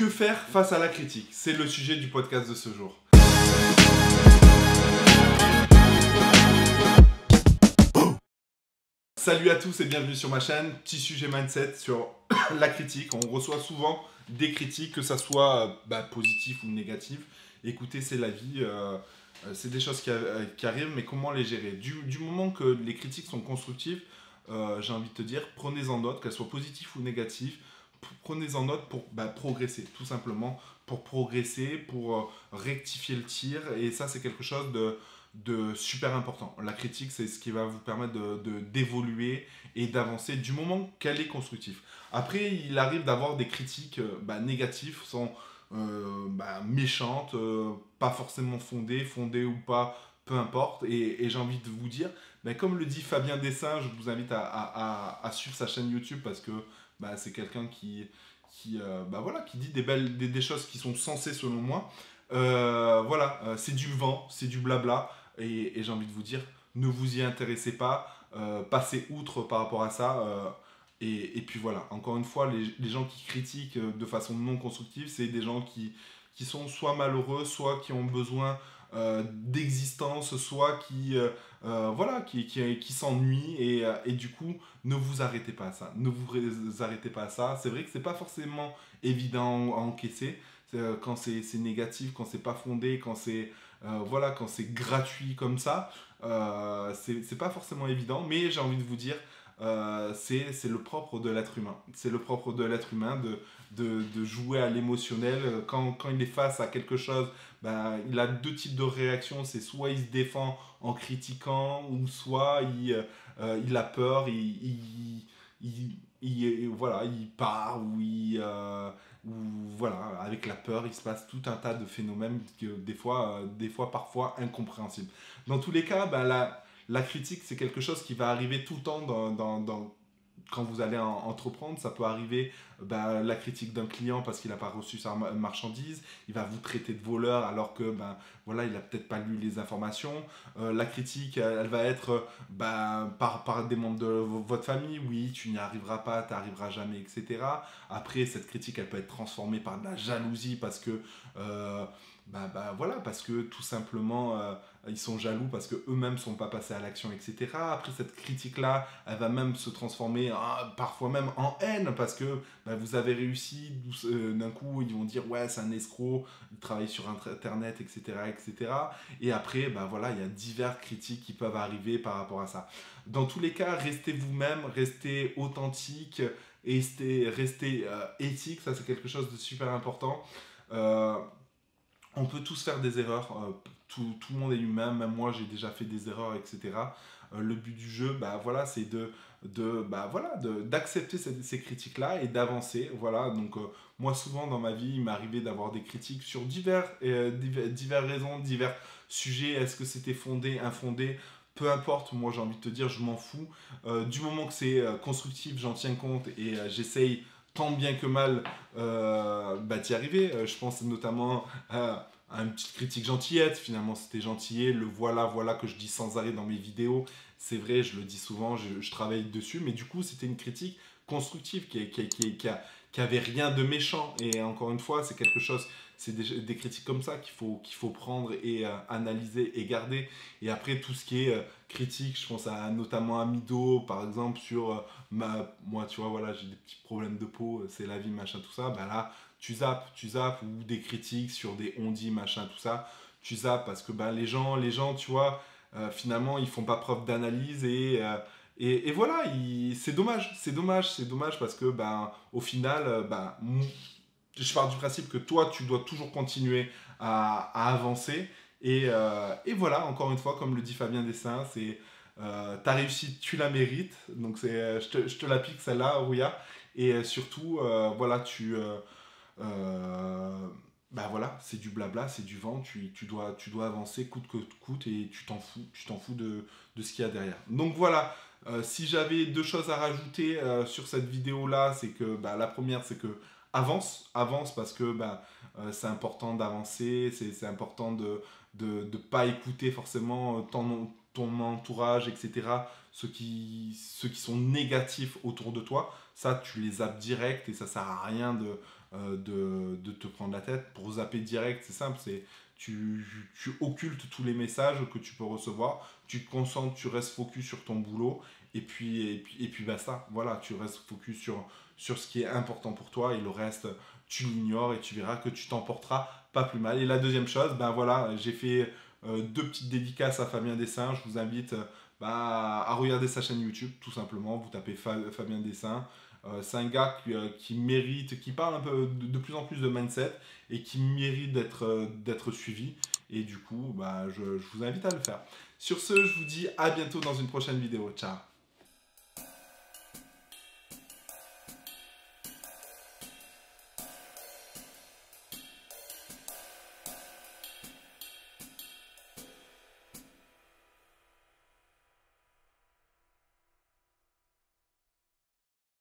Que faire face à la critique? C'est le sujet du podcast de ce jour. Salut à tous et bienvenue sur ma chaîne. Petit sujet mindset sur la critique. On reçoit souvent des critiques, que ça soit positif ou négatif. Écoutez, c'est la vie. C'est des choses qui arrivent, mais comment les gérer? Du moment que les critiques sont constructives, j'ai envie de te dire, prenez-en note, qu'elles soient positives ou négatives. Prenez-en note pour progresser, tout simplement, pour progresser, pour rectifier le tir. Et ça, c'est quelque chose de super important. La critique, c'est ce qui va vous permettre d'évoluer et d'avancer du moment qu'elle est constructive. Après, il arrive d'avoir des critiques négatives, sont méchantes, pas forcément fondées ou pas, peu importe. Et j'ai envie de vous dire, comme le dit Fabien Dessin, je vous invite à suivre sa chaîne YouTube parce que c'est quelqu'un qui dit des choses qui sont sensées selon moi. C'est du vent, c'est du blabla. Et j'ai envie de vous dire, ne vous y intéressez pas, passez outre par rapport à ça. Et puis voilà, encore une fois, les gens qui critiquent de façon non constructive, c'est des gens qui sont soit malheureux, soit qui ont besoin d'existence, soit qui s'ennuient. Et du coup, ne vous arrêtez pas à ça. Ne vous arrêtez pas à ça. C'est vrai que c'est pas forcément évident à encaisser. Quand c'est négatif, quand c'est pas fondé, quand c'est gratuit comme ça, c'est pas forcément évident, mais j'ai envie de vous dire, c'est le propre de l'être humain. C'est le propre de l'être humain de jouer à l'émotionnel. Quand il est face à quelque chose, il a deux types de réactions. C'est soit il se défend en critiquant, ou soit il a peur, il part, avec la peur, il se passe tout un tas de phénomènes que des fois parfois incompréhensibles. Dans tous les cas, la critique, c'est quelque chose qui va arriver tout le temps quand vous allez entreprendre. Ça peut arriver la critique d'un client parce qu'il n'a pas reçu sa marchandise. Il va vous traiter de voleur alors que il n'a peut-être pas lu les informations. La critique, elle va être par des membres de votre famille. Oui, tu n'y arriveras pas, tu n'y arriveras jamais, etc. Après, cette critique, elle peut être transformée par de la jalousie parce que parce que tout simplement ils sont jaloux parce qu'eux-mêmes ne sont pas passés à l'action, etc. Après, cette critique-là, elle va même se transformer parfois même en haine parce que vous avez réussi. D'un coup, ils vont dire ouais, c'est un escroc, il travaille sur Internet, etc. etc. Et après, il y a diverses critiques qui peuvent arriver par rapport à ça. Dans tous les cas, restez vous-même, restez authentique, et restez éthique. Ça, c'est quelque chose de super important. On peut tous faire des erreurs, tout le monde est humain, même moi j'ai déjà fait des erreurs, etc. Le but du jeu, c'est d'accepter ces critiques-là et d'avancer. Voilà, donc moi souvent dans ma vie, il m'est arrivé d'avoir des critiques sur diverses raisons, divers sujets. Est-ce que c'était fondé, infondé? Peu importe, moi j'ai envie de te dire, je m'en fous. Du moment que c'est constructif, j'en tiens compte et j'essaye tant bien que mal d'y arriver. Je pense notamment à une petite critique gentillette. Finalement, c'était gentillet. Le voilà que je dis sans arrêt dans mes vidéos. C'est vrai, je le dis souvent, je travaille dessus. Mais du coup, c'était une critique constructive qui avait rien de méchant. Et encore une fois, c'est quelque chose... C'est des critiques comme ça qu'il faut prendre et analyser et garder. Et après, tout ce qui est critique, je pense notamment à Mido, par exemple, sur moi, tu vois, voilà, j'ai des petits problèmes de peau, c'est la vie, machin, tout ça. Là, tu zappes, ou des critiques sur des on-dit, machin, tout ça. Tu zappes parce que les gens, tu vois, finalement, ils font pas preuve d'analyse et voilà, c'est dommage parce que au final, je pars du principe que toi, tu dois toujours continuer à avancer. Et voilà, encore une fois, comme le dit Fabien Dessin, c'est ta réussite, tu la mérites. Donc, je te la pique celle-là, Rouya. Et surtout, c'est du blabla, c'est du vent. Tu dois avancer coûte que coûte et tu t'en fous de ce qu'il y a derrière. Donc voilà. Si j'avais deux choses à rajouter sur cette vidéo-là, c'est que la première, c'est que avance parce que c'est important d'avancer, c'est important de pas écouter forcément ton entourage, etc. Ceux qui sont négatifs autour de toi, ça tu les zappes direct et ça sert à rien de te prendre la tête. Pour zapper direct, c'est simple, tu occultes tous les messages que tu peux recevoir, tu te concentres, tu restes focus sur ton boulot, et puis basta. Voilà, tu restes focus sur ce qui est important pour toi, et le reste, tu l'ignores, et tu verras que tu t'en porteras pas plus mal. Et la deuxième chose, ben voilà, j'ai fait 2 petites dédicaces à Fabien Dessin. Je vous invite à regarder sa chaîne YouTube, tout simplement. Vous tapez Fabien Dessin. C'est un gars qui mérite, qui parle un peu de plus en plus de mindset et qui mérite d'être suivi. Et du coup, je vous invite à le faire. Sur ce, je vous dis à bientôt dans une prochaine vidéo. Ciao!